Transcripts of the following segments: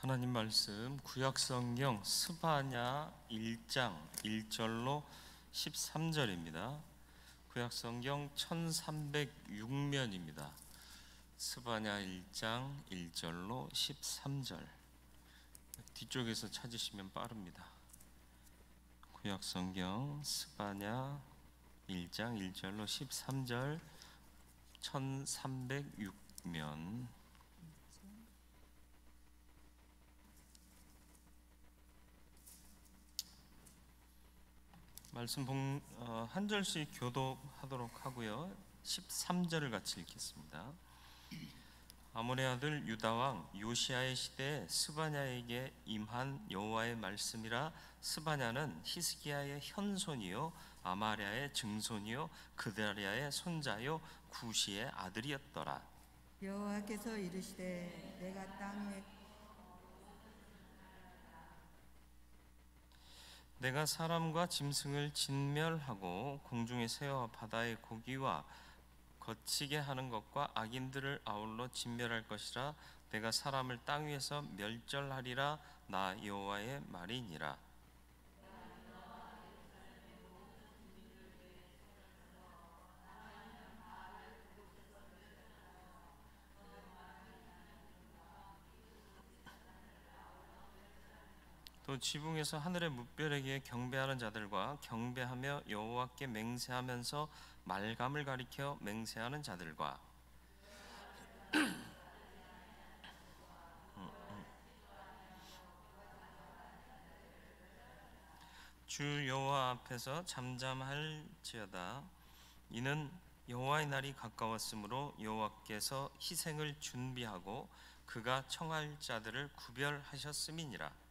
하나님 말씀 구약성경 스바냐 1장 1절로 13절입니다. 구약성경 1306면입니다. 스바냐 1장 1절로 13절. 뒤쪽에서 찾으시면 빠릅니다. 구약성경 스바냐 1장 1절로 13절 1306면. 말씀 한 절씩 교독하도록 하고요. 13절을 같이 읽겠습니다. 아몬의 아들 유다왕 요시야의 시대에 스바냐에게 임한 여호와의 말씀이라. 스바냐는 히스기야의 현손이요 아마랴의 증손이요 그다리아의 손자요 구시의 아들이었더라. 여호와께서 이르시되 내가 땅에 내가 사람과 짐승을 진멸하고 공중의 새와 바다의 고기와 거치게 하는 것과 악인들을 아울러 진멸할 것이라. 내가 사람을 땅 위에서 멸절하리라. 나 여호와의 말이니라. 또 지붕에서 하늘의 뭇별에게 경배하는 자들과 경배하며 여호와께 맹세하면서 말감을 가리켜 맹세하는 자들과 주 여호와 앞에서 잠잠할지어다. 이는 여호와의 날이 가까웠으므로 여호와께서 희생을 준비하고 그가 청할 자들을 구별하셨음이니라.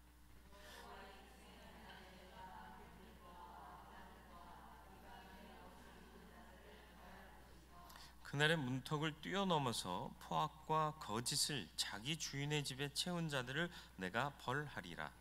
그날의 문턱을 뛰어넘어서 포악과 거짓을 자기 주인의 집에 채운 자들을 내가 벌하리라.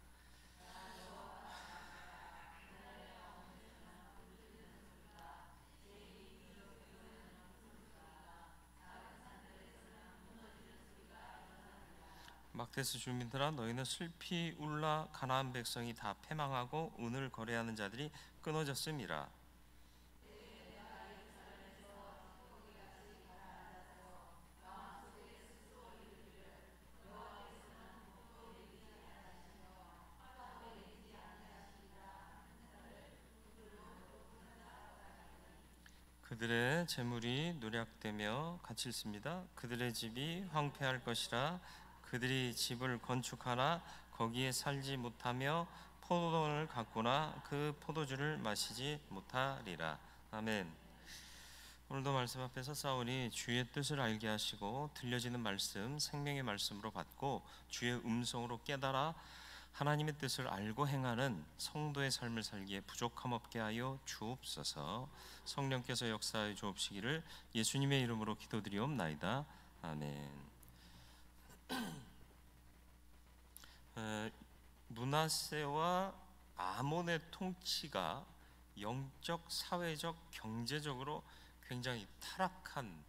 막대스 주민들아, 너희는 슬피 울라. 가나안 백성이 다 패망하고 은을 거래하는 자들이 끊어졌음이라. 그들의 재물이 노략되며 같이 읽습니다. 그들의 집이 황폐할 것이라. 그들이 집을 건축하나 거기에 살지 못하며 포도원을 갖거나 그 포도주를 마시지 못하리라. 아멘. 오늘도 말씀 앞에서 싸우니 주의 뜻을 알게 하시고 들려지는 말씀 생명의 말씀으로 받고 주의 음성으로 깨달아 하나님의 뜻을 알고 행하는 성도의 삶을 살기에 부족함 없게 하여 주옵소서. 성령께서 역사하여 주옵시기를 예수님의 이름으로 기도드리옵나이다. 아멘. 므낫세와 아몬의 통치가 영적, 사회적, 경제적으로 굉장히 타락한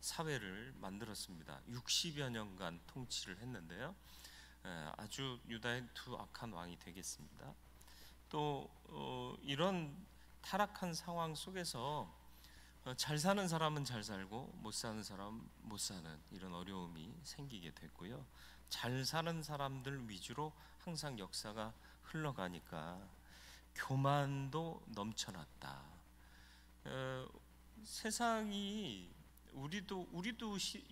사회를 만들었습니다. 60여 년간 통치를 했는데요. 아주 유다의 두 악한 왕이 되겠습니다. 또 이런 타락한 상황 속에서 잘 사는 사람은 잘 살고 못 사는 사람은 못 사는 이런 어려움이 생기게 됐고요. 잘 사는 사람들 위주로 항상 역사가 흘러가니까 교만도 넘쳐났다. 세상이 우리도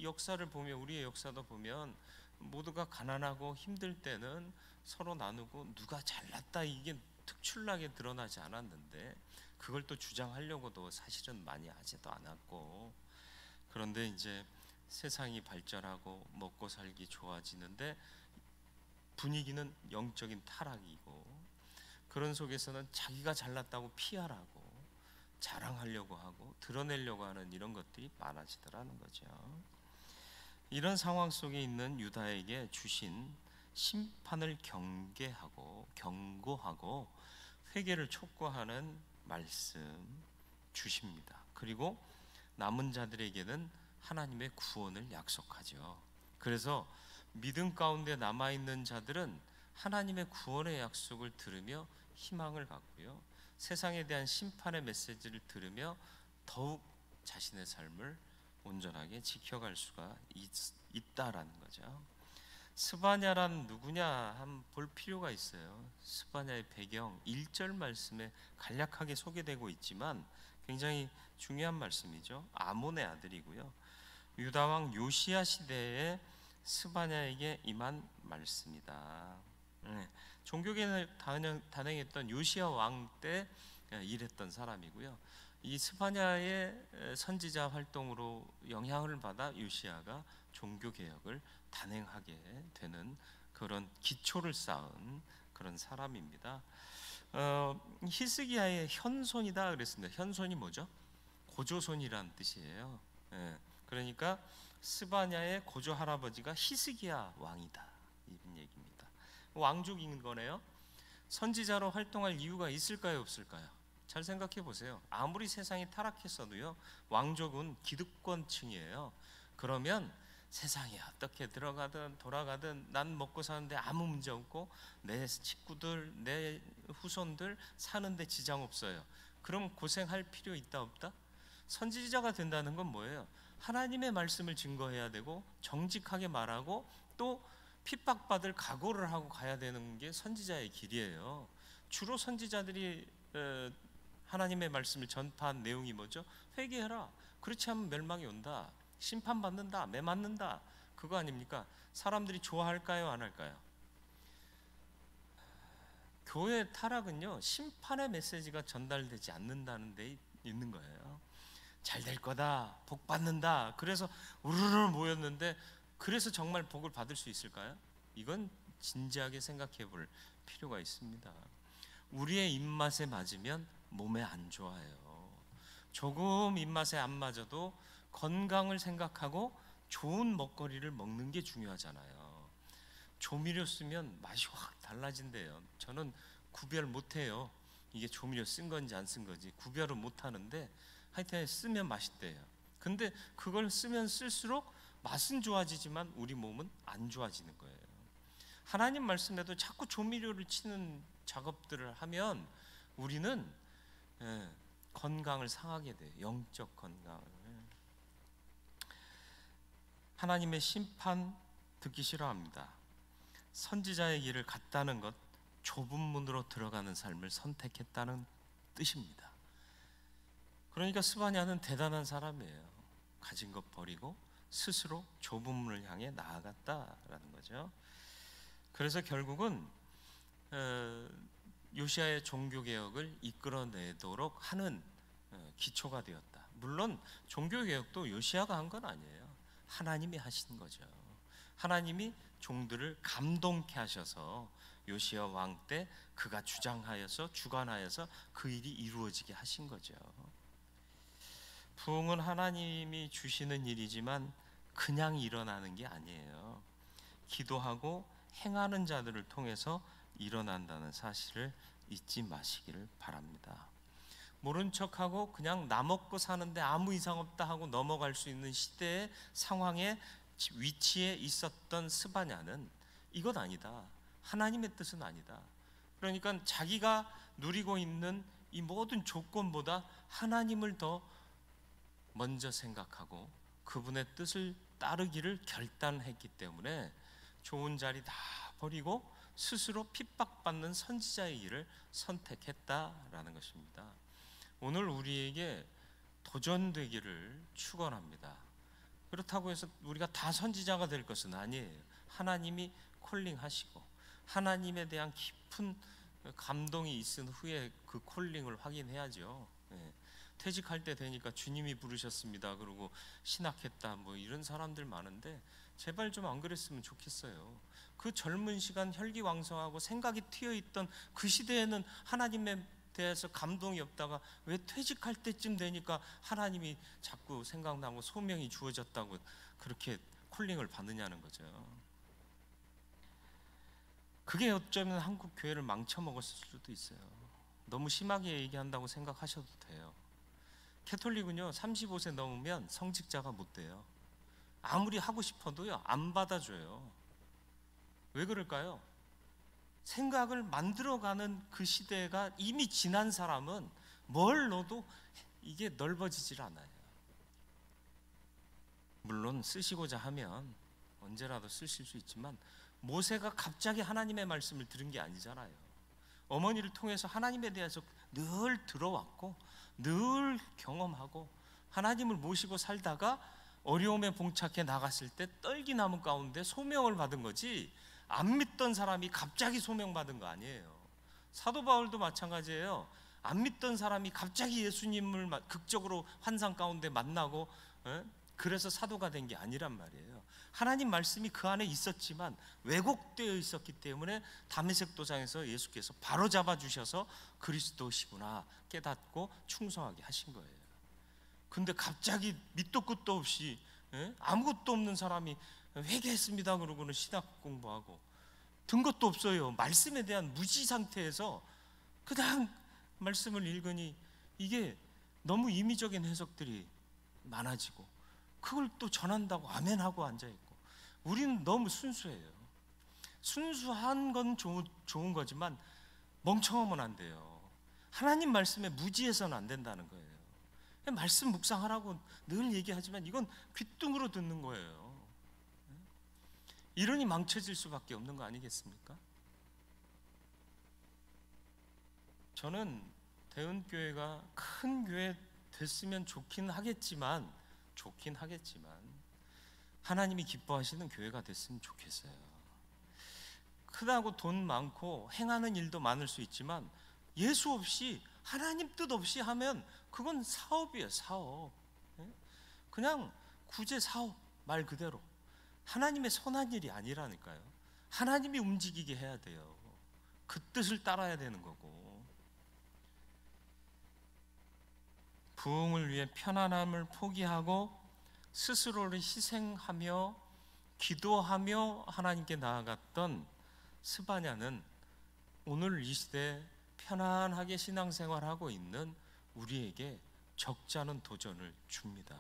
역사를 보면, 우리의 역사도 보면 모두가 가난하고 힘들 때는 서로 나누고 누가 잘났다 이게 특출나게 드러나지 않았는데, 그걸 또 주장하려고도 사실은 많이 하지도 않았고, 그런데 이제 세상이 발전하고 먹고 살기 좋아지는데 분위기는 영적인 타락이고, 그런 속에서는 자기가 잘났다고 피하라고 자랑하려고 하고 드러내려고 하는 이런 것들이 많아지더라는 거죠. 이런 상황 속에 있는 유다에게 주신 심판을 경고하고 회개를 촉구하는 말씀 주십니다. 그리고 남은 자들에게는 하나님의 구원을 약속하죠. 그래서 믿음 가운데 남아있는 자들은 하나님의 구원의 약속을 들으며 희망을 갖고요, 세상에 대한 심판의 메시지를 들으며 더욱 자신의 삶을 온전하게 지켜갈 수가 있다라는 거죠. 스바냐란 누구냐 한번 볼 필요가 있어요. 스바냐의 배경 1절 말씀에 간략하게 소개되고 있지만 굉장히 중요한 말씀이죠. 아몬의 아들이고요, 유다 왕 요시야 시대에 스바냐에게 임한 말씀이다. 종교개혁을 단행했던 요시야 왕 때 일했던 사람이고요, 이 스바냐의 선지자 활동으로 영향을 받아 요시야가 종교개혁을 단행하게 되는 그런 기초를 쌓은 그런 사람입니다. 히스기야의 현손이다 그랬습니다. 현손이 뭐죠? 고조손이란 뜻이에요. 그러니까 스바냐의 고조 할아버지가 히스기야 왕이다, 이런 얘기입니다. 왕족인 거네요. 선지자로 활동할 이유가 있을까요, 없을까요? 잘 생각해 보세요. 아무리 세상이 타락했어도요, 왕족은 기득권층이에요. 그러면 세상이 어떻게 들어가든 돌아가든 난 먹고 사는데 아무 문제 없고 내 식구들, 내 후손들 사는데 지장 없어요. 그럼 고생할 필요 있다 없다? 선지자가 된다는 건 뭐예요? 하나님의 말씀을 증거해야 되고 정직하게 말하고 또 핍박받을 각오를 하고 가야 되는 게 선지자의 길이에요. 주로 선지자들이 하나님의 말씀을 전파한 내용이 뭐죠? 회개해라. 그렇지 않으면 멸망이 온다. 심판받는다. 매 맞는다. 그거 아닙니까? 사람들이 좋아할까요? 안 할까요? 교회 타락은요, 심판의 메시지가 전달되지 않는다는 데 있는 거예요. 잘 될 거다, 복 받는다, 그래서 우르르 모였는데 그래서 정말 복을 받을 수 있을까요? 이건 진지하게 생각해 볼 필요가 있습니다. 우리의 입맛에 맞으면 몸에 안 좋아요. 조금 입맛에 안 맞아도 건강을 생각하고 좋은 먹거리를 먹는 게 중요하잖아요. 조미료 쓰면 맛이 확 달라진대요. 저는 구별 못해요. 이게 조미료 쓴 건지 안 쓴 건지 구별은 못하는데 하여튼 쓰면 맛있대요. 근데 그걸 쓰면 쓸수록 맛은 좋아지지만 우리 몸은 안 좋아지는 거예요. 하나님 말씀에도 자꾸 조미료를 치는 작업들을 하면 우리는 건강을 상하게 돼요. 영적 건강을. 하나님의 심판 듣기 싫어합니다. 선지자의 길을 갔다는 것, 좁은 문으로 들어가는 삶을 선택했다는 뜻입니다. 그러니까 스바냐는 대단한 사람이에요. 가진 것 버리고 스스로 좁은 문을 향해 나아갔다라는 거죠. 그래서 결국은 요시야의 종교개혁을 이끌어내도록 하는 기초가 되었다. 물론 종교개혁도 요시야가 한 건 아니에요. 하나님이 하신 거죠. 하나님이 종들을 감동케 하셔서 요시야 왕 때 그가 주장하여서 주관하여서 그 일이 이루어지게 하신 거죠. 부흥은 하나님이 주시는 일이지만 그냥 일어나는 게 아니에요. 기도하고 행하는 자들을 통해서 일어난다는 사실을 잊지 마시기를 바랍니다. 모른 척하고 그냥 나 먹고 사는데 아무 이상 없다 하고 넘어갈 수 있는 시대의 상황에 위치에 있었던 스바냐는 이것 아니다. 하나님의 뜻은 아니다. 그러니까 자기가 누리고 있는 이 모든 조건보다 하나님을 더 먼저 생각하고 그분의 뜻을 따르기를 결단했기 때문에 좋은 자리 다 버리고 스스로 핍박받는 선지자의 길을 선택했다라는 것입니다. 오늘 우리에게 도전되기를 축원합니다. 그렇다고 해서 우리가 다 선지자가 될 것은 아니에요. 하나님이 콜링하시고 하나님에 대한 깊은 감동이 있은 후에 그 콜링을 확인해야죠. 퇴직할 때 되니까 주님이 부르셨습니다. 그러고 신학했다 뭐 이런 사람들 많은데 제발 좀 안 그랬으면 좋겠어요. 그 젊은 시간 혈기왕성하고 생각이 튀어있던 그 시대에는 하나님에 대해서 감동이 없다가 왜 퇴직할 때쯤 되니까 하나님이 자꾸 생각나고 소명이 주어졌다고 그렇게 콜링을 받느냐는 거죠. 그게 어쩌면 한국 교회를 망쳐먹었을 수도 있어요. 너무 심하게 얘기한다고 생각하셔도 돼요. 캐톨릭은요 35세 넘으면 성직자가 못 돼요. 아무리 하고 싶어도요 안 받아줘요. 왜 그럴까요? 생각을 만들어가는 그 시대가 이미 지난 사람은 뭘 넣어도 이게 넓어지질 않아요. 물론 쓰시고자 하면 언제라도 쓰실 수 있지만 모세가 갑자기 하나님의 말씀을 들은 게 아니잖아요. 어머니를 통해서 하나님에 대해서 늘 들어왔고 늘 경험하고 하나님을 모시고 살다가 어려움에 봉착해 나갔을 때 떨기나무 가운데 소명을 받은 거지, 안 믿던 사람이 갑자기 소명받은 거 아니에요. 사도 바울도 마찬가지예요. 안 믿던 사람이 갑자기 예수님을 극적으로 환상 가운데 만나고 그래서 사도가 된 게 아니란 말이에요. 하나님 말씀이 그 안에 있었지만 왜곡되어 있었기 때문에 다메섹 도상에서 예수께서 바로 잡아주셔서 그리스도시구나 깨닫고 충성하게 하신 거예요. 근데 갑자기 밑도 끝도 없이 아무것도 없는 사람이 회개했습니다 그러고는 신학 공부하고 든 것도 없어요. 말씀에 대한 무지 상태에서 그냥 말씀을 읽으니 이게 너무 임의적인 해석들이 많아지고 그걸 또 전한다고 아멘하고 앉아있고. 우리는 너무 순수해요. 순수한 건 좋은 거지만 멍청하면 안 돼요. 하나님 말씀에 무지해서는 안 된다는 거예요. 말씀 묵상하라고 늘 얘기하지만 이건 귓등으로 듣는 거예요. 이러니 망쳐질 수밖에 없는 거 아니겠습니까? 저는 대은교회가 큰 교회 됐으면 좋긴 하겠지만 하나님이 기뻐하시는 교회가 됐으면 좋겠어요. 크다고 돈 많고 행하는 일도 많을 수 있지만 예수 없이 하나님 뜻 없이 하면 그건 사업이에요. 사업. 그냥 구제 사업 말 그대로 하나님의 선한 일이 아니라니까요. 하나님이 움직이게 해야 돼요. 그 뜻을 따라야 되는 거고. 부흥을 위해 편안함을 포기하고 스스로를 희생하며 기도하며 하나님께 나아갔던 스바냐는 오늘 이 시대에 편안하게 신앙생활하고 있는 우리에게 적지 않은 도전을 줍니다.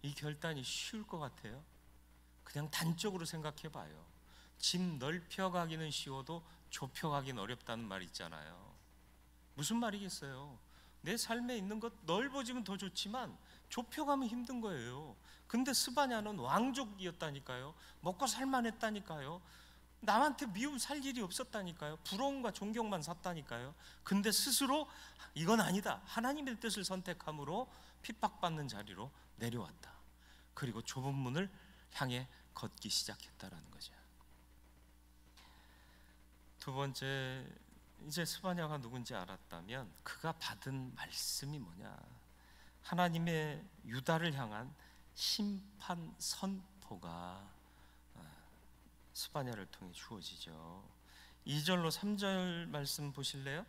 이 결단이 쉬울 것 같아요? 그냥 단적으로 생각해 봐요. 집 넓혀가기는 쉬워도 좁혀가기는 어렵다는 말 있잖아요. 무슨 말이겠어요? 내 삶에 있는 것 넓어지면 더 좋지만 좁혀가면 힘든 거예요. 근데 스바냐는 왕족이었다니까요. 먹고 살만했다니까요. 남한테 미움 살 일이 없었다니까요. 부러움과 존경만 샀다니까요. 근데 스스로 이건 아니다, 하나님의 뜻을 선택함으로 핍박받는 자리로 내려왔다. 그리고 좁은 문을 향해 걷기 시작했다라는 거죠. 두 번째, 이제 스바냐가 누군지 알았다면 그가 받은 말씀이 뭐냐? 하나님의 유다를 향한 심판 선포가 스바냐를 통해 주어지죠. 2절로 3절 말씀 보실래요?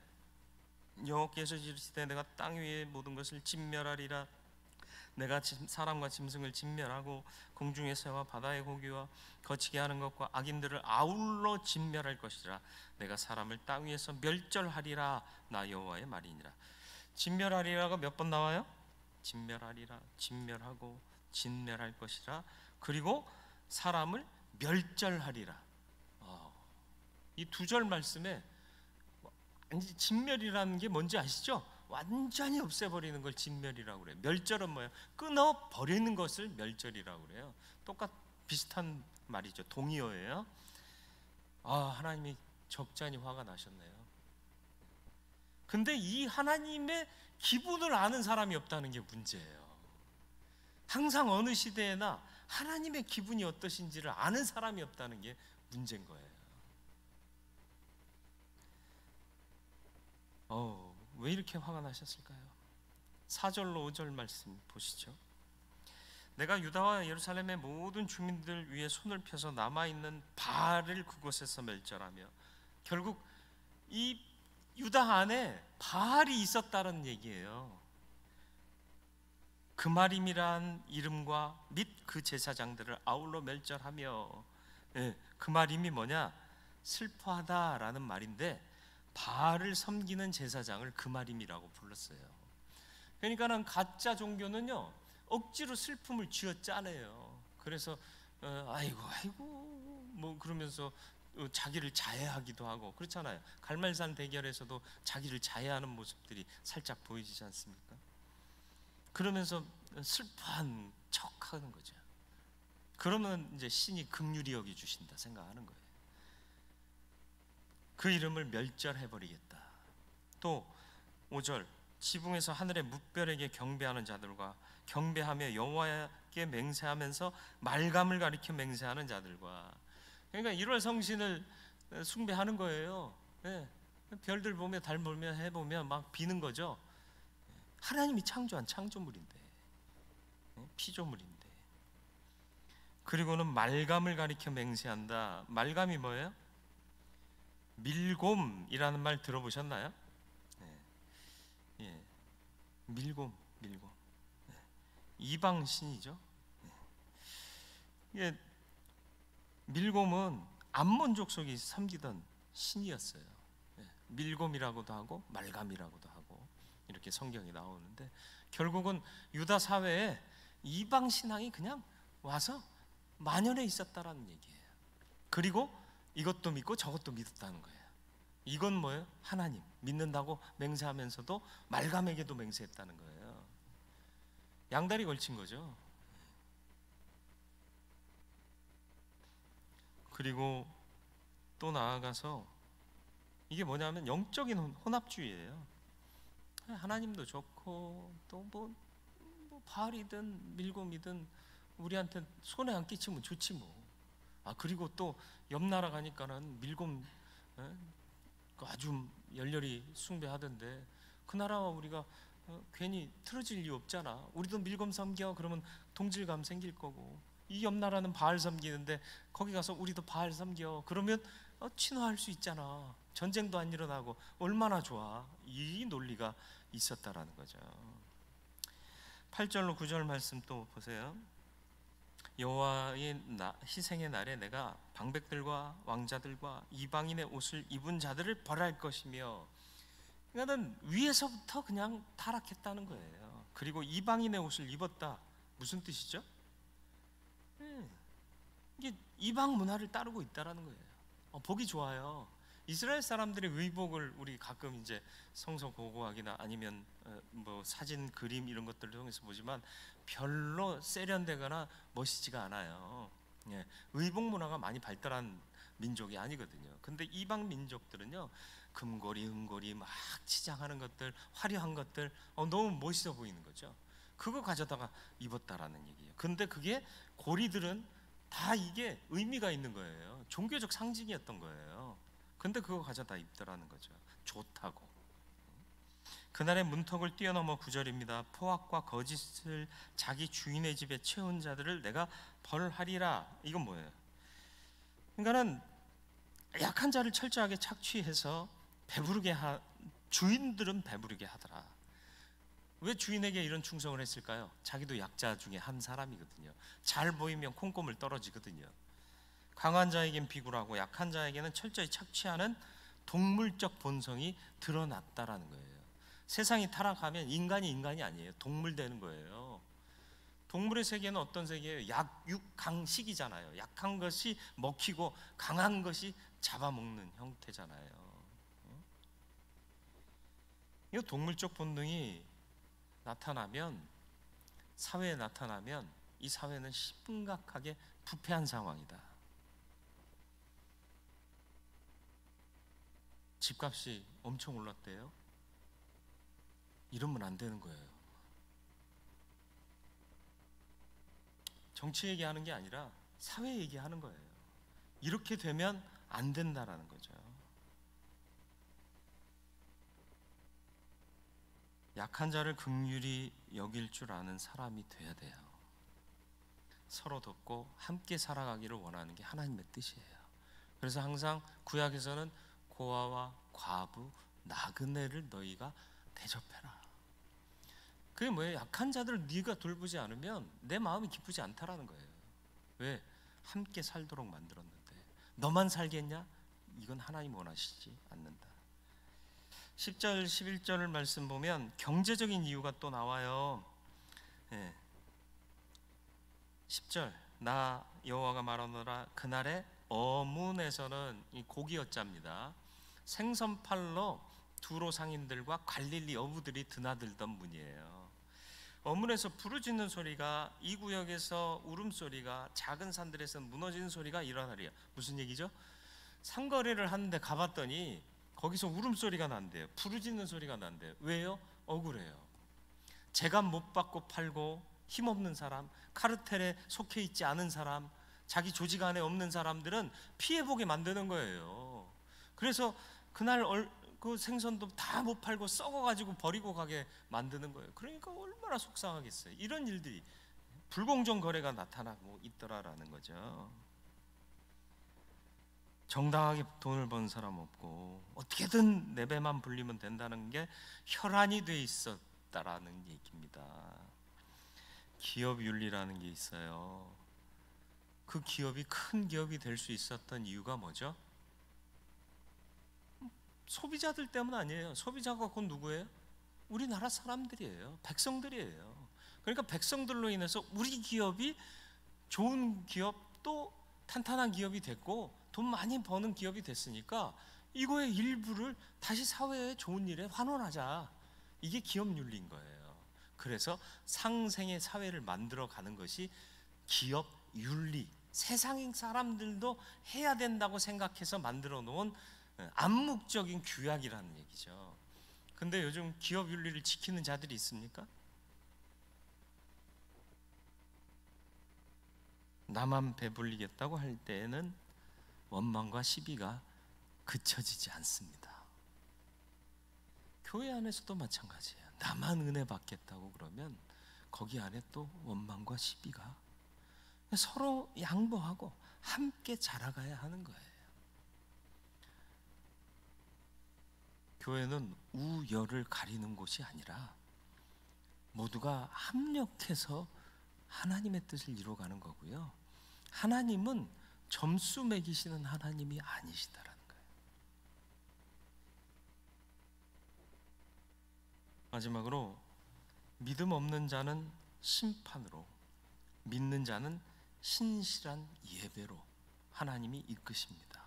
여호와께서 이르시되 내가 땅 위의 모든 것을 진멸하리라. 내가 사람과 짐승을 진멸하고 공중의 새와 바다의 고기와 거치게 하는 것과 악인들을 아울러 진멸할 것이라. 내가 사람을 땅 위에서 멸절하리라. 나 여호와의 말이니라. 진멸하리라가 몇 번 나와요? 진멸하리라, 진멸하고 진멸할 것이라, 그리고 사람을 멸절하리라. 이 두 절 말씀에 진멸이라는 게 뭔지 아시죠? 완전히 없애버리는 걸 진멸이라고 그래요. 멸절은 뭐예요? 끊어버리는 것을 멸절이라고 그래요. 비슷한 말이죠. 동의어예요. 하나님이 적잖이 화가 나셨네요. 근데 이 하나님의 기분을 아는 사람이 없다는 게 문제예요. 항상 어느 시대에나 하나님의 기분이 어떠신지를 아는 사람이 없다는 게 문제인 거예요. 왜 이렇게 화가 나셨을까요? 4절로 5절 말씀 보시죠. 내가 유다와 예루살렘의 모든 주민들 위에 손을 펴서 남아있는 바알을 그곳에서 멸절하며, 결국 이 유다 안에 바알이 있었다는 얘기예요. 그마림이란 이름과 및 그 제사장들을 아울러 멸절하며, 그 말임이 뭐냐? 슬퍼하다라는 말인데 바알을 섬기는 제사장을 그마림이라고 불렀어요. 그러니까는 가짜 종교는요 억지로 슬픔을 쥐어짜내요. 그래서 아이고 뭐 그러면서 자기를 자해하기도 하고 그렇잖아요. 갈멜산 대결에서도 자기를 자해하는 모습들이 살짝 보이지 않습니까? 그러면서 슬퍼한 척하는 거죠. 그러면 이제 신이 긍휼히 여기 주신다 생각하는 거예요. 그 이름을 멸절해버리겠다. 또 5절, 지붕에서 하늘의 뭇별에게 경배하는 자들과 경배하며 여호와께 맹세하면서 말감을 가리켜 맹세하는 자들과, 그러니까 1월 성신을 숭배하는 거예요. 네. 별들 보며 달 보며 해 보며 막 비는 거죠. 하나님이 창조한 창조물인데, 피조물인데. 그리고는 말감을 가리켜 맹세한다. 말감이 뭐예요? 밀곰이라는 말 들어보셨나요? 네. 예. 밀곰. 네. 이방 신이죠. 예. 밀곰은 암몬 족속이 섬기던 신이었어요. 예. 밀곰이라고도 하고 말감이라고도 하고 이렇게 성경이 나오는데, 결국은 유다 사회에 이방 신앙이 그냥 와서 만연해 있었다라는 얘기예요. 그리고 이것도 믿고 저것도 믿었다는 거예요. 이건 뭐예요? 하나님 믿는다고 맹세하면서도 말감에게도 맹세했다는 거예요. 양다리 걸친 거죠. 그리고 또 나아가서 이게 뭐냐면 영적인 혼합주의예요. 하나님도 좋고 또 뭐 바알이든 밀곰이든 우리한테 손해 안 끼치면 좋지 뭐. 그리고 또 옆 나라 가니까는 밀곰 아주 열렬히 숭배하던데, 그 나라와 우리가 괜히 틀어질 이유 없잖아. 우리도 밀곰 섬겨 그러면 동질감 생길 거고, 이 옆 나라는 바알 섬기는데 거기 가서 우리도 바알 섬겨 그러면 친화할 수 있잖아. 전쟁도 안 일어나고 얼마나 좋아. 이 논리가 있었다라는 거죠. 8절로 9절 말씀 또 보세요. 여호와의 희생의 날에 내가 방백들과 왕자들과 이방인의 옷을 입은 자들을 벌할 것이며, 그러니까는 위에서부터 그냥 타락했다는 거예요. 그리고 이방인의 옷을 입었다. 무슨 뜻이죠? 이게 이방 문화를 따르고 있다라는 거예요. 보기 좋아요. 이스라엘 사람들의 의복을 우리 가끔 이제 성서 고고학이나 아니면 뭐 사진, 그림 이런 것들을 통해서 보지만 별로 세련되거나 멋있지가 않아요. 예, 의복 문화가 많이 발달한 민족이 아니거든요. 근데 이방 민족들은요, 금고리, 은고리 막 치장하는 것들, 화려한 것들 너무 멋있어 보이는 거죠. 그거 가져다가 입었다라는 얘기예요. 근데 그게 고리들은 다 이게 의미가 있는 거예요. 종교적 상징이었던 거예요. 근데 그거 가져다 입더라는 거죠. 좋다고. 그날의 문턱을 뛰어넘어 9절입니다. 포악과 거짓을 자기 주인의 집에 채운 자들을 내가 벌하리라. 이건 뭐예요? 그러니까는 약한 자를 철저하게 착취해서 배부르게 주인들은 배부르게 하더라. 왜 주인에게 이런 충성을 했을까요? 자기도 약자 중에 한 사람이거든요. 잘 보이면 콩고물 떨어지거든요. 강한 자에겐 비굴하고 약한 자에게는 철저히 착취하는 동물적 본성이 드러났다라는 거예요. 세상이 타락하면 인간이 아니에요. 동물 되는 거예요. 동물의 세계는 어떤 세계예요? 약육강식이잖아요. 약한 것이 먹히고 강한 것이 잡아먹는 형태잖아요. 이 동물적 본능이 나타나면, 사회에 나타나면 이 사회는 심각하게 부패한 상황이다. 집값이 엄청 올랐대요. 이러면 안 되는 거예요. 정치 얘기하는 게 아니라 사회 얘기하는 거예요. 이렇게 되면 안 된다라는 거죠. 약한 자를 긍휼히 여길 줄 아는 사람이 돼야 돼요. 서로 돕고 함께 살아가기를 원하는 게 하나님의 뜻이에요. 그래서 항상 구약에서는 고아와 과부, 나그네를 너희가 대접해라. 그게 뭐예요? 약한 자들을 네가 돌보지 않으면 내 마음이 기쁘지 않다라는 거예요. 왜? 함께 살도록 만들었는데 너만 살겠냐? 이건 하나님 원하시지 않는다. 10절 11절 말씀 보면 경제적인 이유가 또 나와요. 10절 나 여호와가 말하노라 그날에 어문에서는 이 고기어자입니다. 생선팔로 두로 상인들과 갈릴리 어부들이 드나들던 문이에요. 어문에서 부르짖는 소리가, 이 구역에서 울음소리가, 작은 산들에서 무너지는 소리가 일어나리요. 무슨 얘기죠? 상거래를 하는데 가봤더니 거기서 울음소리가 난대요. 부르짖는 소리가 난대요. 왜요? 억울해요. 재간 못 받고 팔고 힘없는 사람, 카르텔에 속해 있지 않은 사람, 자기 조직 안에 없는 사람들은 피해보게 만드는 거예요. 그래서 그날 그 생선도 다 못 팔고 썩어가지고 버리고 가게 만드는 거예요. 그러니까 얼마나 속상하겠어요. 이런 일들이 불공정 거래가 나타나고 있더라라는 거죠. 정당하게 돈을 번 사람 없고 어떻게든 내 배만 불리면 된다는 게 혈안이 돼 있었다라는 얘기입니다. 기업윤리라는 게 있어요. 그 기업이 큰 기업이 될 수 있었던 이유가 뭐죠? 소비자들 때문 아니에요. 소비자가 곧 누구예요? 우리나라 사람들이에요. 백성들이에요. 그러니까 백성들로 인해서 우리 기업이 좋은 기업, 또 탄탄한 기업이 됐고 돈 많이 버는 기업이 됐으니까 이거의 일부를 다시 사회에 좋은 일에 환원하자. 이게 기업윤리인 거예요. 그래서 상생의 사회를 만들어가는 것이 기업윤리, 세상 사람들도 해야 된다고 생각해서 만들어 놓은 암묵적인 규약이라는 얘기죠. 근데 요즘 기업윤리를 지키는 자들이 있습니까? 나만 배불리겠다고 할 때에는 원망과 시비가 그쳐지지 않습니다. 교회 안에서도 마찬가지예요. 나만 은혜 받겠다고 그러면 거기 안에 또 원망과 시비가, 서로 양보하고 함께 자라가야 하는 거예요. 교회는 우열을 가리는 곳이 아니라 모두가 합력해서 하나님의 뜻을 이루어가는 거고요. 하나님은 점수 매기시는 하나님이 아니시다라는 거예요. 마지막으로 믿음 없는 자는 심판으로, 믿는 자는 신실한 예배로 하나님이 이끄십니다.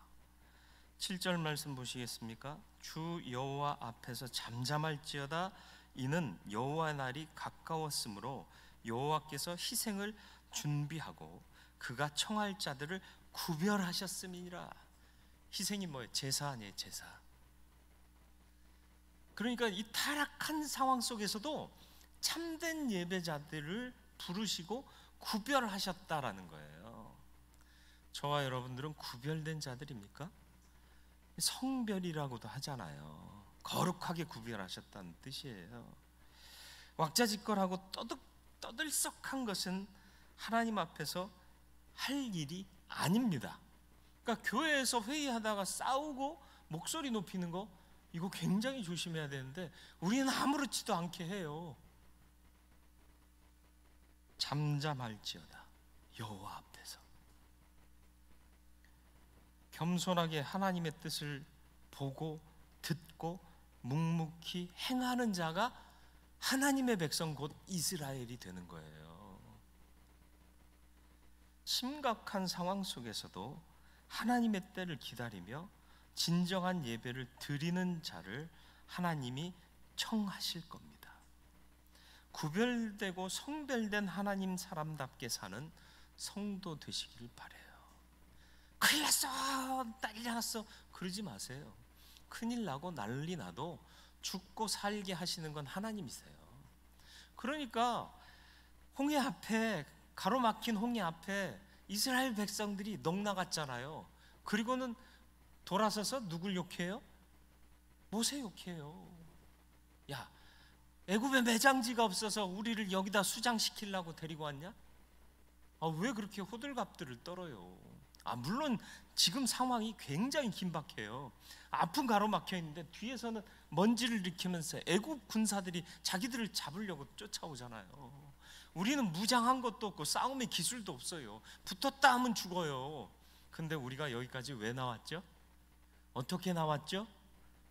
7절 말씀 보시겠습니까? 주 여호와 앞에서 잠잠할지어다. 이는 여호와 날이 가까웠으므로 여호와께서 희생을 준비하고 그가 청할 자들을 구별하셨음이니라. 희생이 뭐예요? 제사 아니에요, 제사. 그러니까 이 타락한 상황 속에서도 참된 예배자들을 부르시고 구별하셨다라는 거예요. 저와 여러분들은 구별된 자들입니까? 성별이라고도 하잖아요. 거룩하게 구별하셨다는 뜻이에요. 왁자지껄하고 떠들썩한 것은 하나님 앞에서 할 일이 아닙니다. 그러니까 교회에서 회의하다가 싸우고 목소리 높이는 거, 이거 굉장히 조심해야 되는데 우리는 아무렇지도 않게 해요. 잠잠할지어다. 여호와 앞에서 겸손하게 하나님의 뜻을 보고 듣고 묵묵히 행하는 자가 하나님의 백성 곧 이스라엘이 되는 거예요. 심각한 상황 속에서도 하나님의 때를 기다리며 진정한 예배를 드리는 자를 하나님이 청하실 겁니다. 구별되고 성별된 하나님 사람답게 사는 성도 되시길 바라요. 큰일 났어, 난리 났어, 그러지 마세요. 큰일 나고 난리 나도 죽고 살게 하시는 건 하나님이세요. 그러니까 홍해 앞에, 가로막힌 홍해 앞에 이스라엘 백성들이 넋나갔잖아요. 그리고는 돌아서서 누굴 욕해요? 모세 욕해요. 야, 애굽에 매장지가 없어서 우리를 여기다 수장시키려고 데리고 왔냐? 왜 그렇게 호들갑들을 떨어요? 물론 지금 상황이 굉장히 긴박해요. 앞은 가로막혀 있는데 뒤에서는 먼지를 일으키면서 애굽 군사들이 자기들을 잡으려고 쫓아오잖아요. 우리는 무장한 것도 없고 싸움의 기술도 없어요. 붙었다 하면 죽어요. 근데 우리가 여기까지 왜 나왔죠? 어떻게 나왔죠?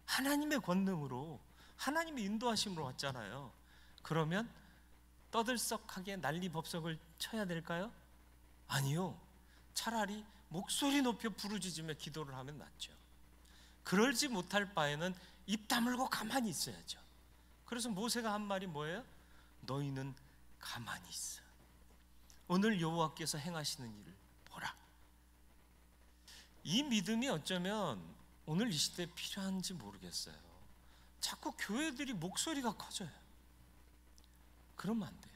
하나님의 권능으로, 하나님의 인도하심으로 왔잖아요. 그러면 떠들썩하게 난리법석을 쳐야 될까요? 아니요. 차라리 목소리 높여 부르짖으며 기도를 하면 낫죠. 그러지 못할 바에는 입 다물고 가만히 있어야죠. 그래서 모세가 한 말이 뭐예요? 너희는 가만히 있어. 오늘 여호와께서 행하시는 일을 보라. 이 믿음이 어쩌면 오늘 이 시대에 필요한지 모르겠어요. 자꾸 교회들이 목소리가 커져요. 그러면 안 돼요.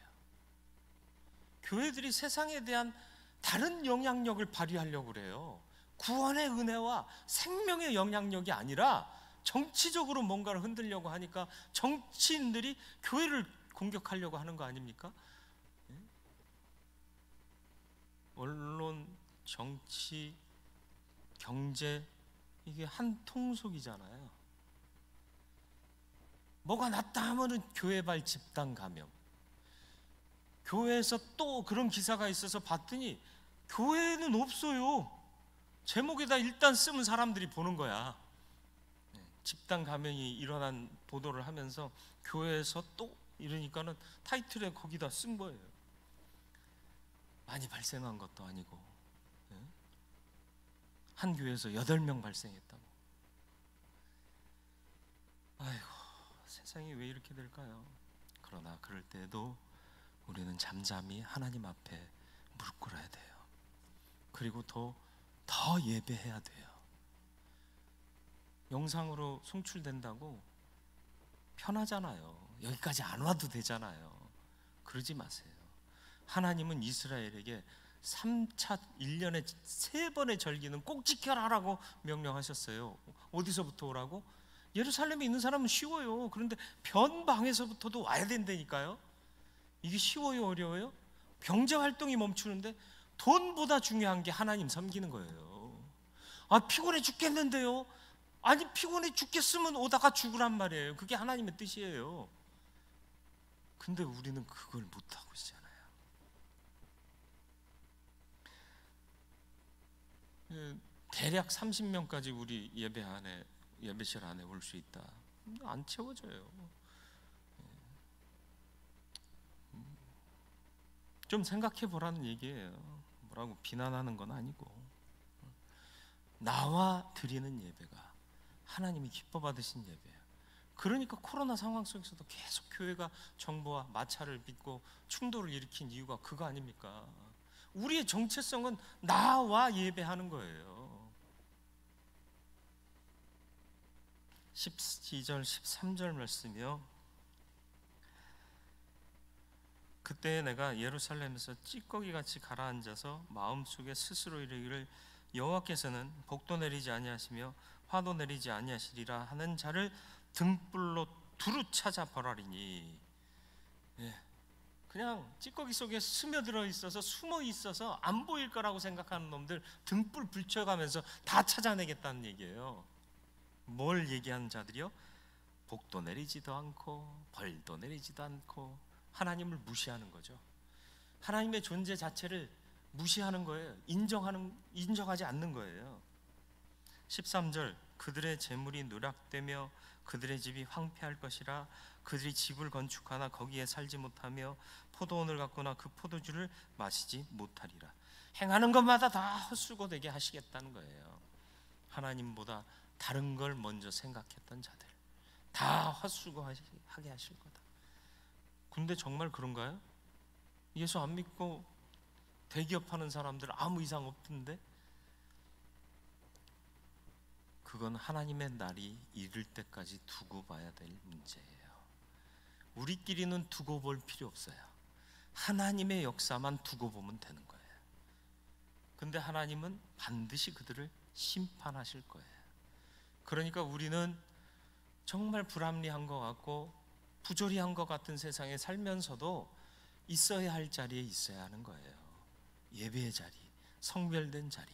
교회들이 세상에 대한 다른 영향력을 발휘하려고 그래요. 구원의 은혜와 생명의 영향력이 아니라 정치적으로 뭔가를 흔들려고 하니까 정치인들이 교회를 공격하려고 하는 거 아닙니까? 언론, 정치, 경제, 이게 한 통속이잖아요. 뭐가 낫다 하면은 교회발 집단 감염. 교회에서 또 그런 기사가 있어서 봤더니 교회는 없어요. 제목에다 일단 쓰면 사람들이 보는 거야. 집단 감염이 일어난 보도를 하면서 교회에서 또 이러니까는 타이틀에 거기다 쓴 거예요. 많이 발생한 것도 아니고 한 교회에서 8명 발생했다고. 아이고, 세상이 왜 이렇게 될까요? 그러나 그럴 때도 우리는 잠잠히 하나님 앞에 무릎 꿇어야 돼요. 그리고 더 예배해야 돼요. 영상으로 송출된다고 편하잖아요. 여기까지 안 와도 되잖아요. 그러지 마세요. 하나님은 이스라엘에게 3차 1년에 3번의 절기는 꼭 지켜라라고 명령하셨어요. 어디서부터 오라고? 예루살렘에 있는 사람은 쉬워요. 그런데 변방에서부터도 와야 된다니까요. 이게 쉬워요, 어려워요? 경제활동이 멈추는데 돈보다 중요한 게 하나님 섬기는 거예요. 아, 피곤해 죽겠는데요. 아니, 피곤해 죽겠으면 오다가 죽으란 말이에요. 그게 하나님의 뜻이에요. 근데 우리는 그걸 못하고 있잖아요. 대략 30명까지 우리 예배실 안에 올 수 있다. 안 채워져요. 좀 생각해 보라는 얘기예요. 뭐라고 비난하는 건 아니고. 나와 드리는 예배가 하나님이 기뻐 받으신 예배예요. 그러니까 코로나 상황 속에서도 계속 교회가 정부와 마찰을 빚고 충돌을 일으킨 이유가 그거 아닙니까? 우리의 정체성은 나와 예배하는 거예요. 12절 13절 말씀이요. 그때 내가 예루살렘에서 찌꺼기같이 가라앉아서 마음속에 스스로 이르기를 여호와께서는 복도 내리지 아니하시며 화도 내리지 아니하시리라 하는 자를 등불로 두루 찾아 벌하리니. 그냥 찌꺼기 속에 스며들어 있어서 숨어 있어서 안 보일 거라고 생각하는 놈들 등불 붙여가면서 다 찾아내겠다는 얘기예요. 뭘 얘기하는 자들이요? 복도 내리지도 않고 벌도 내리지도 않고 하나님을 무시하는 거죠. 하나님의 존재 자체를 무시하는 거예요. 인정하지 않는 거예요. 13절 그들의 재물이 누락되며 그들의 집이 황폐할 것이라 그들이 집을 건축하나 거기에 살지 못하며 포도원을 갖거나 그 포도주를 마시지 못하리라. 행하는 것마다 다 헛수고되게 하시겠다는 거예요. 하나님보다 다른 걸 먼저 생각했던 자들 다 헛수고하게 하실 거다. 근데 정말 그런가요? 예수 안 믿고 대기업하는 사람들 아무 이상 없던데? 그건 하나님의 날이 이를 때까지 두고 봐야 될 문제예요. 우리끼리는 두고 볼 필요 없어요. 하나님의 역사만 두고 보면 되는 거예요. 근데 하나님은 반드시 그들을 심판하실 거예요. 그러니까 우리는 정말 불합리한 것 같고 부조리한 것 같은 세상에 살면서도 있어야 할 자리에 있어야 하는 거예요. 예배의 자리, 성별된 자리.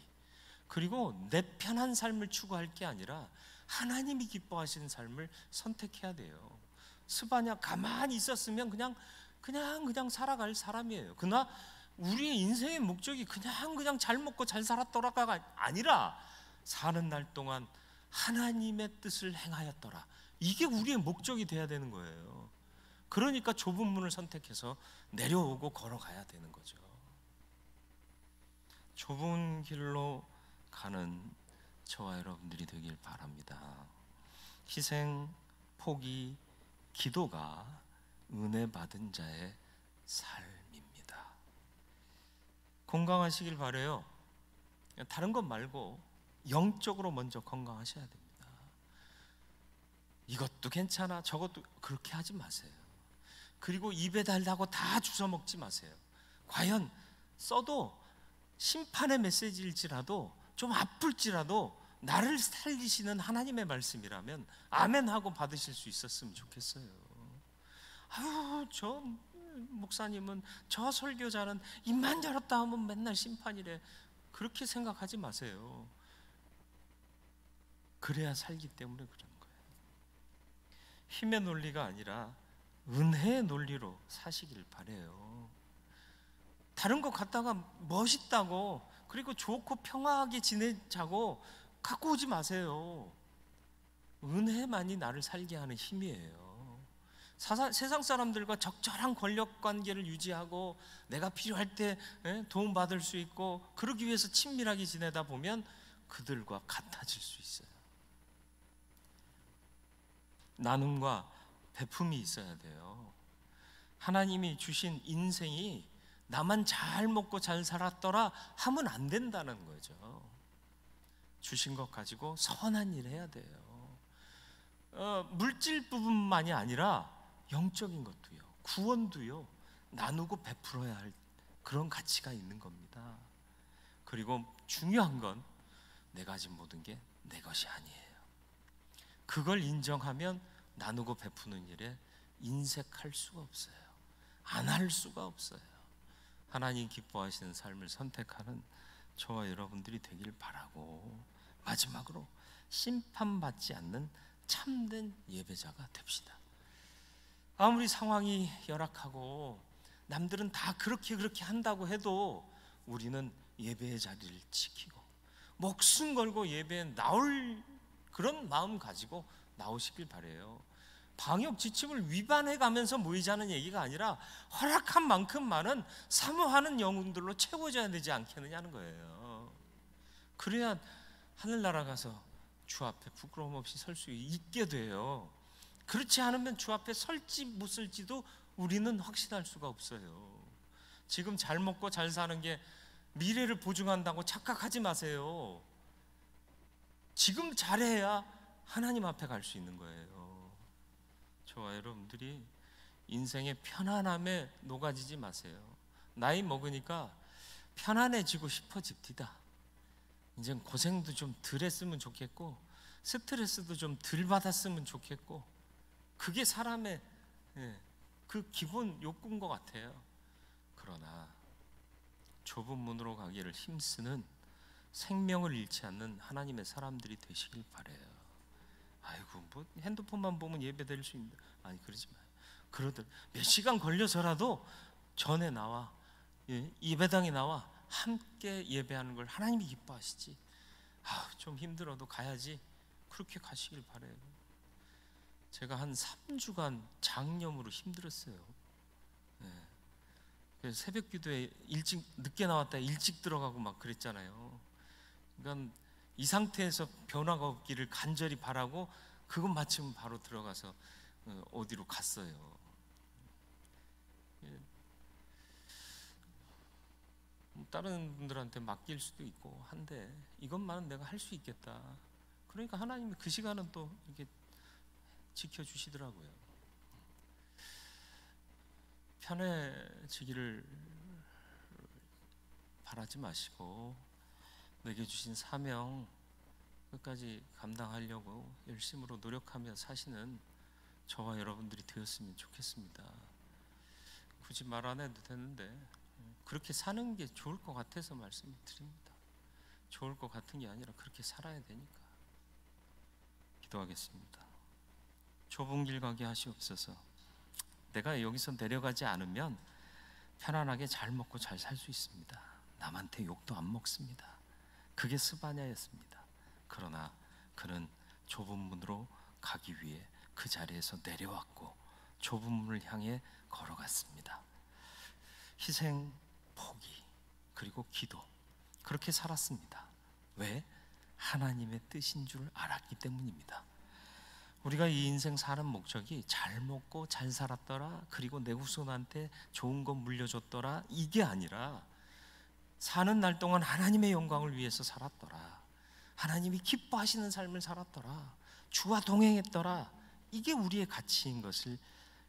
그리고 내 편한 삶을 추구할 게 아니라 하나님이 기뻐하시는 삶을 선택해야 돼요. 스바냐 가만히 있었으면 그냥 살아갈 사람이에요. 그러나 우리의 인생의 목적이 그냥 잘 먹고 잘 살았더라가 아니라 사는 날 동안 하나님의 뜻을 행하였더라. 이게 우리의 목적이 돼야 되는 거예요. 그러니까 좁은 문을 선택해서 내려오고 걸어가야 되는 거죠. 좁은 길로 가는 저와 여러분들이 되길 바랍니다. 희생, 포기, 기도가 은혜 받은 자의 삶입니다. 건강하시길 바라요. 다른 것 말고 영적으로 먼저 건강하셔야 됩니다. 이것도 괜찮아, 저것도, 그렇게 하지 마세요. 그리고 입에 달라고 다 주워 먹지 마세요. 과연 써도 심판의 메시지일지라도, 좀 아플지라도 나를 살리시는 하나님의 말씀이라면 아멘 하고 받으실 수 있었으면 좋겠어요. 아유, 저 목사님은, 저 설교자는 입만 열었다 하면 맨날 심판이래. 그렇게 생각하지 마세요. 그래야 살기 때문에 그런 거예요. 힘의 논리가 아니라 은혜의 논리로 사시길 바래요. 다른 거 갖다가 멋있다고, 그리고 좋고 평화하게 지내자고 갖고 오지 마세요. 은혜만이 나를 살게 하는 힘이에요. 세상 사람들과 적절한 권력 관계를 유지하고 내가 필요할 때 도움받을 수 있고, 그러기 위해서 친밀하게 지내다 보면 그들과 같아질 수 있어요. 나눔과 베품이 있어야 돼요. 하나님이 주신 인생이 나만 잘 먹고 잘 살았더라 하면 안 된다는 거죠. 주신 것 가지고 선한 일 해야 돼요. 물질 부분만이 아니라 영적인 것도요, 구원도요, 나누고 베풀어야 할 그런 가치가 있는 겁니다. 그리고 중요한 건 내가 가진 모든 게 내 것이 아니에요. 그걸 인정하면 나누고 베푸는 일에 인색할 수가 없어요. 안 할 수가 없어요. 하나님 기뻐하시는 삶을 선택하는 저와 여러분들이 되길 바라고, 마지막으로 심판받지 않는 참된 예배자가 됩시다. 아무리 상황이 열악하고 남들은 다 그렇게 한다고 해도 우리는 예배의 자리를 지키고 목숨 걸고 예배에 나올 그런 마음 가지고 나오시길 바래요. 방역 지침을 위반해 가면서 모이자는 얘기가 아니라 허락한 만큼만은 사모하는 영혼들로 채워져야 되지 않겠느냐는 거예요. 그래야 하늘나라 가서 주 앞에 부끄러움 없이 설 수 있게 돼요. 그렇지 않으면 주 앞에 설지 못 설지도 우리는 확신할 수가 없어요. 지금 잘 먹고 잘 사는 게 미래를 보증한다고 착각하지 마세요. 지금 잘해야 하나님 앞에 갈 수 있는 거예요. 저와 여러분들이 인생의 편안함에 녹아지지 마세요. 나이 먹으니까 편안해지고 싶어집니다. 이제 고생도 좀 덜 했으면 좋겠고, 스트레스도 좀 덜 받았으면 좋겠고, 그게 사람의 그 기본 욕구인 것 같아요. 그러나 좁은 문으로 가기를 힘쓰는, 생명을 잃지 않는 하나님의 사람들이 되시길 바래요. 아이고, 뭐 핸드폰만 보면 예배 드릴 수 있는데, 아니, 그러지 마요. 그러들 몇 시간 걸려서라도 전에 나와, 예배당에 나와 함께 예배하는 걸 하나님이 기뻐하시지. 좀 힘들어도 가야지, 그렇게 가시길 바래요. 제가 한 3주간 장염으로 힘들었어요. 그래서 새벽 기도에 일찍 늦게 나왔다 일찍 들어가고 막 그랬잖아요. 그러니까 이 상태에서 변화가 없기를 간절히 바라고, 그것 마치면 바로 들어가서 어디로 갔어요. 다른 분들한테 맡길 수도 있고 한데 이것만은 내가 할 수 있겠다. 그러니까 하나님이 그 시간은 또 이렇게 지켜주시더라고요. 편해지기를 바라지 마시고 내게 주신 사명 끝까지 감당하려고 열심으로 노력하며 사시는 저와 여러분들이 되었으면 좋겠습니다. 굳이 말 안 해도 되는데 그렇게 사는 게 좋을 것 같아서 말씀을 드립니다. 좋을 것 같은 게 아니라 그렇게 살아야 되니까. 기도하겠습니다. 좁은 길 가게 하시옵소서. 내가 여기서 내려가지 않으면 편안하게 잘 먹고 잘 살 수 있습니다. 남한테 욕도 안 먹습니다. 그게 스바냐였습니다. 그러나 그는 좁은 문으로 가기 위해 그 자리에서 내려왔고 좁은 문을 향해 걸어갔습니다. 희생, 포기, 그리고 기도, 그렇게 살았습니다. 왜? 하나님의 뜻인 줄 알았기 때문입니다. 우리가 이 인생 사는 목적이 잘 먹고 잘 살았더라, 그리고 내 후손한테 좋은 거 물려줬더라, 이게 아니라 사는 날 동안 하나님의 영광을 위해서 살았더라, 하나님이 기뻐하시는 삶을 살았더라, 주와 동행했더라, 이게 우리의 가치인 것을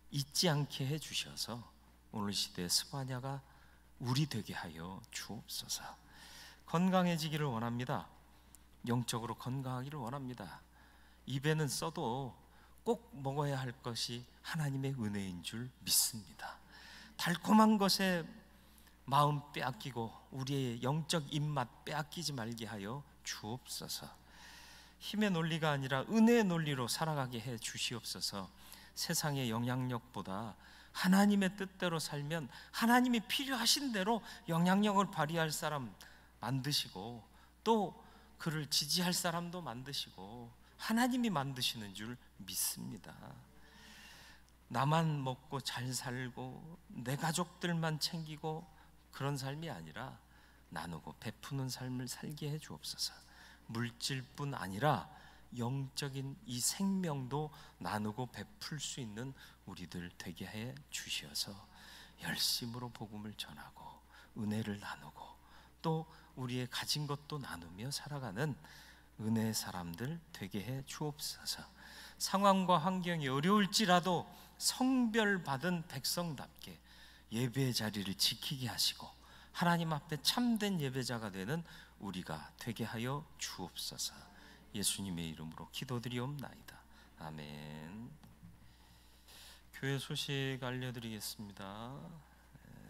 잊지 않게 해주셔서 오늘 시대의 스바냐가 우리 되게 하여 주옵소서. 건강해지기를 원합니다. 영적으로 건강하기를 원합니다. 입에는 써도 꼭 먹어야 할 것이 하나님의 은혜인 줄 믿습니다. 달콤한 것에 마음 빼앗기고 우리의 영적 입맛 빼앗기지 말게 하여 주옵소서. 힘의 논리가 아니라 은혜의 논리로 살아가게 해 주시옵소서. 세상의 영향력보다 하나님의 뜻대로 살면 하나님이 필요하신 대로 영향력을 발휘할 사람 만드시고, 또 그를 지지할 사람도 만드시고 하나님이 만드시는 줄 믿습니다. 나만 먹고 잘 살고 내 가족들만 챙기고 그런 삶이 아니라 나누고 베푸는 삶을 살게 해 주옵소서. 물질뿐 아니라 영적인 이 생명도 나누고 베풀 수 있는 우리들 되게 해 주시어서 열심으로 복음을 전하고 은혜를 나누고 또 우리의 가진 것도 나누며 살아가는 은혜의 사람들 되게 해 주옵소서. 상황과 환경이 어려울지라도 성별받은 백성답게 예배의 자리를 지키게 하시고 하나님 앞에 참된 예배자가 되는 우리가 되게 하여 주옵소서. 예수님의 이름으로 기도드리옵나이다. 아멘. 교회 소식 알려드리겠습니다.